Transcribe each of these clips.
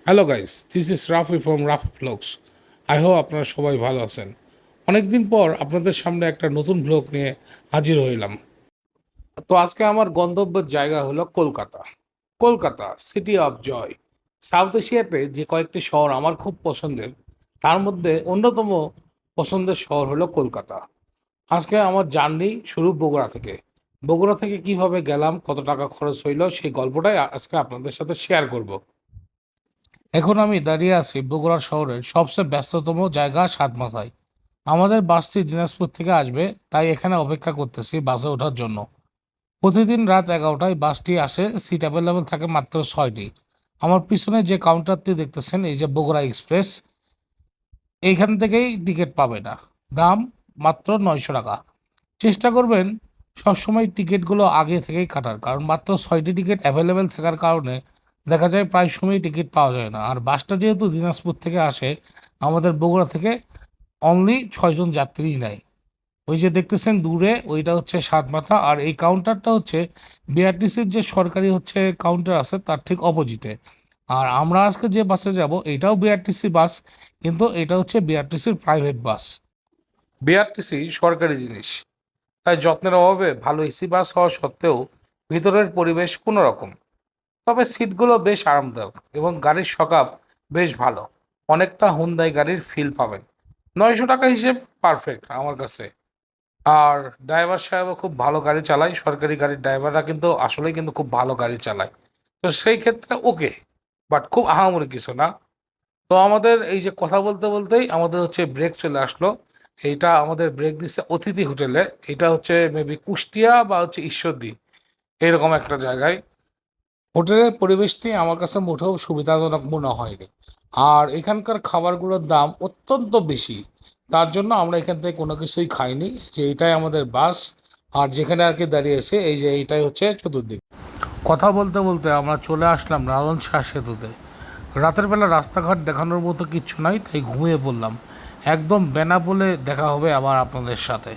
Hello guys, this is Rafi from Rafi vlogs. I hope আপনারা সবাই ভালো আছেন। অনেকদিন পর আপনাদের সামনে একটা নতুন ভ্লগ নিয়ে হাজির হইলাম। তো আজকে আমার গন্তব্যের জায়গা হলো Kolkata. Kolkata city of joy. South এশিয়াতে যে কয়েকটি শহর আমার খুব পছন্দের, তার মধ্যে অন্যতম পছন্দের শহর হলো কলকাতা। আজকে আমার জার্নি শুরু বগুড়া থেকে। বগুড়া থেকে কিভাবে গেলাম, কত টাকা খরচ হইল, সেই গল্পটাই আজকে আপনাদের সাথে শেয়ার করব। এখন আমি দাঁড়িয়ে আছি বগুড়া শহরের সবচেয়ে ব্যস্ততম জায়গা সাতমাথায়। আমাদের বাসটি দিনাজপুর থেকে আসবে, তাই এখানে অপেক্ষা করতেছি বাসে ওঠার জন্য। প্রতিদিন রাত 11টায় বাসটি আসে, সিট অ্যাভেলেবেল থাকে মাত্র 6টি। আমার পিছনে যে কাউন্টারটি দেখতেছেন, এই যে বগুড়া এক্সপ্রেস, এইখান থেকেই টিকিট পাবে না। দাম মাত্র 900 টাকা। চেষ্টা করবেন সবসময় টিকিটগুলো আগে থেকেই কাটার, কারণ মাত্র 6টি টিকিট অ্যাভেলেবেল থাকার কারণে দেখা যায় প্রায় সময় টিকিট পাওয়া যায় না। আর বাসটা যেহেতু দিনাজপুর থেকে আসে, আমাদের বগুড়া থেকে অনলি 6 জন যাত্রী নেয়। ওই যে দেখতেছেন দূরে, ওইটা হচ্ছে সাতমাথা, আর এই কাউন্টারটা হচ্ছে বিআরটিসির যে সরকারি হচ্ছে কাউন্টার আছে তার ঠিক অপোজিটে। আর আমরা আজকে যে বাসে যাব এটাও বিআরটিসি বাস, কিন্তু এটা হচ্ছে বিআরটিসির প্রাইভেট বাস। বিআরটিসি সরকারি জিনিস, তাই যত্নের অভাবে ভালো এসি বাস হওয়া সত্ত্বেও ভিতরের পরিবেশ কোনো রকম। তবে সিটগুলো বেশ আরামদায়ক এবং গাড়ির সকাপ বেশ ভালো। অনেকটা হুন্দাই গাড়ির ফিল পাবেন। 900 টাকা হিসেব পারফেক্ট আমার কাছে। আর ড্রাইভার সাহেবও খুব ভালো গাড়ি চালায়। সরকারি গাড়ির ড্রাইভাররা কিন্তু আসলেই কিন্তু খুব ভালো গাড়ি চালায়। তো সেই ক্ষেত্রে ওকে, বাট খুব আহামরি কিছু না। তো আমাদের এই যে কথা বলতে বলতেই আমাদের হচ্ছে ব্রেক চলে আসলো। এইটা আমাদের ব্রেক দিচ্ছে অতিথি হোটেলে। এটা হচ্ছে মেবি কুষ্টিয়া বা হচ্ছে ঈশ্বরদী, এরকম একটা জায়গায়। হোটেলের পরিবেশটি আমার কাছে মোটেও সুবিধাজনক মনে হয়নি। আর এখানকার খাবারগুলোর দাম অত্যন্ত বেশি। তার জন্য আমরা এখান থেকে কোনো কিছুই খাইনি। যে এটাই আমাদের বাস, আর যেখানে আর কি দাঁড়িয়েছে এই যে এইটাই হচ্ছে চতুর্দিক। কথা বলতে বলতে আমরা চলে আসলাম লালন শাহ সেতুতে। রাতের বেলা রাস্তাঘাট দেখানোর মতো কিচ্ছু নাই, তাই ঘুমিয়ে পড়লাম। একদম বেনাপোলে দেখা হবে আবার আপনাদের সাথে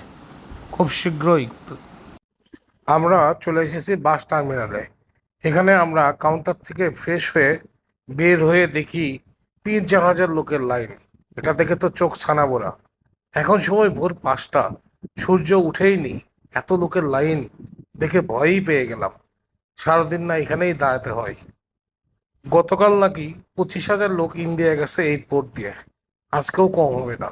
খুব শীঘ্রই। আমরা চলে এসেছি বাস টার্মিনালে। এখানে আমরা কাউন্টার থেকে ফ্রেশ হয়ে বের হয়ে দেখি 3-4 হাজার লোকের লাইন। এটা দেখে তো চোখ ছানাবোড়া। এখন সময় ভোর 5টা, সূর্য উঠেইনি, এত লোকের লাইন দেখে ভয়ই পেয়ে গেলাম। সারাদিন না এখানেই দাঁড়াতে হয়। গতকাল নাকি 25,000 লোক ইন্ডিয়া গেছে এই পোর্ট দিয়ে। আজকেও কম হবে না।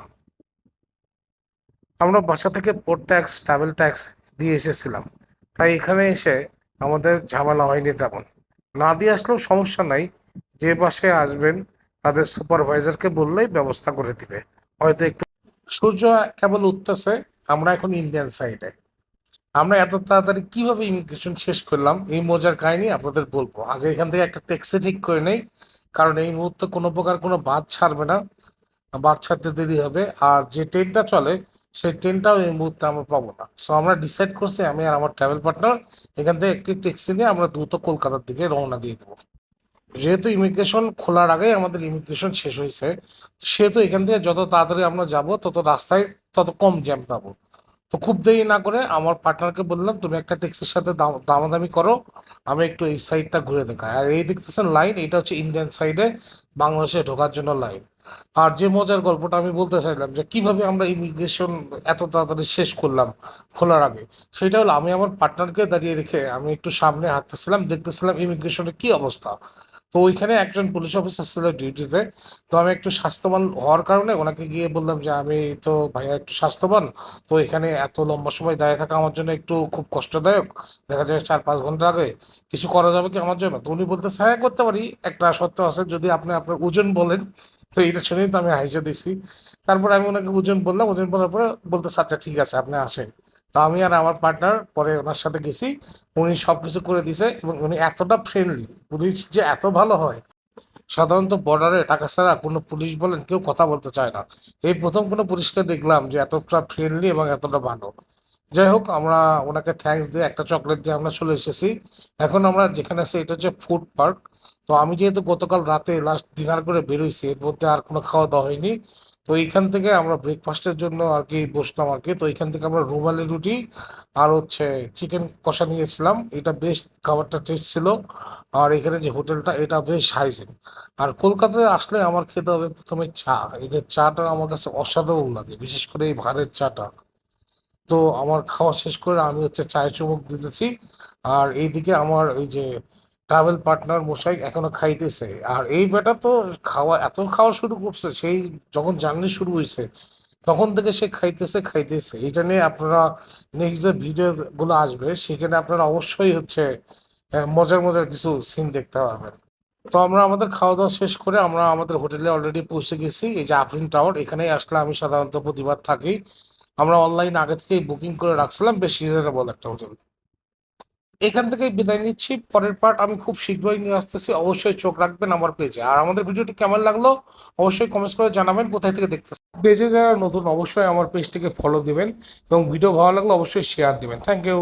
আমরা বাসা থেকে পোর্ট ট্যাক্স, ট্রাভেল ট্যাক্স দিয়ে এসেছিলাম, তাই এখানে এসে আমাদের ঝামেলা হয়নি তেমন। না দিয়ে আসলেও সমস্যা নাই, যে বাসে আসবেন তাদের সুপারভাইজারকে বললেই ব্যবস্থা করে দিবে। হয়তো একটু সূর্য কেবল উঠতেছে, আমরা এখন ইন্ডিয়ান সাইডে। আমরা এত তাড়াতাড়ি কিভাবে ইমিগ্রেশন শেষ করলাম এই মজার কাহিনী আপনাদের বলবো। আগে এখান থেকে একটা ট্যাক্সি ঠিক করে নেই, কারণ এই মুহূর্তে কোনো প্রকার কোনো বাস ছাড়বে না। বাস ছাড়তে দেরি হবে, আর যে ট্রেনটা চলে সেই ট্রেনটাও এই মুহূর্তে আমরা পাবো না। সো আমরা ডিসাইড করছি, আমি আর আমার ট্রাভেল পার্টনার, এখান থেকে একটি ট্যাক্সি নিয়ে আমরা দ্রুত কলকাতার দিকে রওনা দিয়ে দেবো। যেহেতু ইমিগ্রেশন খোলার আগেই আমাদের ইমিগ্রেশন শেষ হয়েছে, সেহেতু এখান থেকে যত তাড়াতাড়ি আমরা যাব তত রাস্তায় তত কম জ্যাম পাবো। তো খুব দেরি না করে আমার পার্টনারকে বললাম, তুমি একটা ট্যাক্সির সাথে দামাদামি করো, আমি একটু এই সাইডটা ঘুরে দেখাই। আর এই দেখতেছেন লাইন, এটা হচ্ছে ইন্ডিয়ান সাইডে বাংলাদেশে ঢোকার জন্য লাইন। আর যে মজার গল্পটা আমি বলতে চাইলাম যে কিভাবে আমরা ইমিগ্রেশন এত তাড়াতাড়ি শেষ করলাম খোলার আগে, সেটা হলো আমি আমার পার্টনারকে দাঁড়িয়ে রেখে আমি একটু সামনে হাঁটতেছিলাম, দেখতেছিলাম ইমিগ্রেশনের কি অবস্থা। তো ওইখানে একজন পুলিশ অফিসার ছিল ডিউটিতে। তো আমি একটু স্বাস্থ্যবান হওয়ার কারণে ওনাকে গিয়ে বললাম যে আমি তো ভাইয়া একটু স্বাস্থ্যবান, তো এখানে এত লম্বা সময় দাঁড়িয়ে থাকা আমার জন্য একটু খুব কষ্টদায়ক। দেখা যায় 4-5 ঘন্টা আগে, কিছু করা যাবে কি আমার জন্য? তো উনি বলতেছে হ্যাঁ করতে পারি, একটা শর্ত আছে, যদি আপনি আপনার ওজন বলেন। তো এটা শুনেই তো আমি হাইসা দিছি। তারপর আমি ওনাকে ওজন বললাম, ওজন বলার পরে বলতেছে আচ্ছা ঠিক আছে আপনি আসেন। তো আমি আর আমার পার্টনার পরে ওনার সাথে গেছি। উনি সব কিছু করে দিছে এবং উনি এতটা ফ্রেন্ডলি, পুলিশ যে এত ভালো হয়। সাধারণত বর্ডারে টাকা ছাড়া কোনো পুলিশ বলেন কেউ কথা বলতে চায় না। এই প্রথম কোনো পুলিশকে দেখলাম যে এতটা ফ্রেন্ডলি এবং এতটা ভালো। যাই হোক, আমরা ওনাকে থ্যাঙ্কস দিয়ে একটা চকলেট দিয়ে আমরা চলে এসেছি। এখন আমরা যেখানে আছি এটা হচ্ছে ফুড পার্ক। তো আমি যেহেতু গতকাল রাতে লাস্ট ডিনার করে বেরোইছি, এর মধ্যে আর কোনো খাওয়া দাওয়া হয়নি। তো তো এইখান থেকে আমরা ব্রেকফাস্টের জন্য আর কি বসলাম আর কি। তো এইখান থেকে আমরা রুমালি রুটি আর হচ্ছে চিকেন কষা নিয়েছিলাম। এটা বেশ খাবারটা টেস্ট ছিল। আর এখানে যে হোটেলটা এটা বেশ হাইজিন। আর কলকাতায় আসলে আমার খেতে হবে প্রথমে চা। এদের চাটা আমার কাছে অসাধারণ লাগে, বিশেষ করে এই ভারের চাটা। তো আমার খাওয়া শেষ করে আমি হচ্ছে চায়ে চুমুক দিতেছি। আর এইদিকে আমার এই যে ট্রাভেল পার্টনার মশাই এখনো খাইতেছে। আর এই বেটা তো এত খাওয়া শুরু করছে সেই যখন জার্নি শুরু হয়েছে তখন থেকে সে খাইতেছে খাইতেছে। এটা নিয়ে আপনারা নেক্সট যে ভিডিও গুলো আসবে সেখানে আপনারা অবশ্যই হচ্ছে মজার মজার কিছু সিন দেখতে পারবেন। তো আমরা আমাদের খাওয়া দাওয়া শেষ করে আমরা আমাদের হোটেলে অলরেডি পৌঁছে গেছি। এই যে আফরিন টাওয়ার, এখানেই আসলে আমি সাধারণত প্রতিবার থাকি। আমরা অনলাইন আগে থেকেই বুকিং করে রাখছিলাম, বেশ রিজনেবল একটা হোটেল। এখান থেকে বিদায় নিচ্ছি, পরের পার্ট আমি খুব শীঘ্রই নিয়ে আসতেছি। অবশ্যই চোখ রাখবেন আমার পেজে। আর আমাদের ভিডিওটি কেমন লাগলো অবশ্যই কমেন্টস করে জানাবেন কোথায় থেকে দেখতেছেন। পেজে যারা নতুন অবশ্যই আমার পেজটিকে ফলো দিবেন এবং ভিডিও ভালো লাগলে অবশ্যই শেয়ার দিবেন। Thank you.